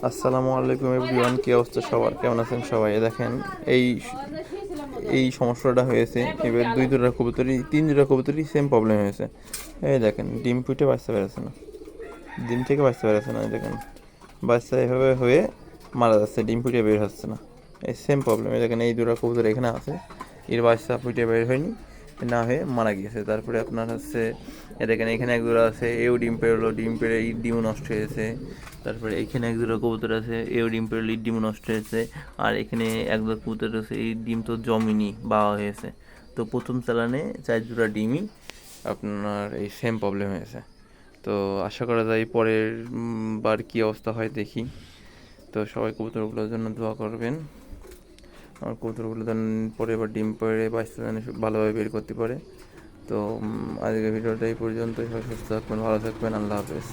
আসসালামু আলাইকুম এভরিওয়ান, কি অবস্থা সবার? কেমন আছেন সবাই? দেখেন, এই এই সমস্যাটা হয়েছে। এবার দুই জোড়া কবুতরই, তিন জোড়া কবুতরই সেম প্রবলেম হয়েছে। এই দেখেন, ডিম ফুটে বাঁচতে পেরেছে না, ডিম থেকে বাঁচতে পেরেছে না। এই দেখেন, বাচ্চা এভাবে হয়ে মারা যাচ্ছে, ডিম ফুটে বের হচ্ছে না। এই সেম প্রবলেম। এই দেখেন, এই দুটো কবুতর এখানে আছে, এর বাচ্চা ফুটে বের হয়নি, না হয়ে মারা গিয়েছে। তারপরে আপনার হচ্ছে এ দেখেন, এখানে এক জোড়া আছে, এও ডিম পেরোলো, ডিম পেরে ইট ডিমও নষ্ট হয়েছে। তারপরে এখানে এক জোড়া কবুতর আছে, এও ডিম পেরোলো, ইট ডিমও নষ্ট হয়েছে। আর এখানে এক জোড়া কবুতর আছে, এই ডিম তো জমেনি, বাওয়া হয়েছে। তো প্রথম চালানে 4 জোড়া ডিমই আপনার এই সেম প্রবলেম হয়েছে। তো আশা করা যায় পরের বার কী অবস্থা হয় দেখি। তো সবাই কবুতরগুলোর জন্য দোয়া করবেন। আমার কবুতরগুলো যেন পরে এবার ডিম পেড়ে বাচ্চা যেন ভালোভাবে বের করতে পারে। তো আজকের ভিডিওটা এই পর্যন্তই। সবাই সুস্থ থাকবেন, ভালো থাকবেন, আল্লাহ হাফেজ।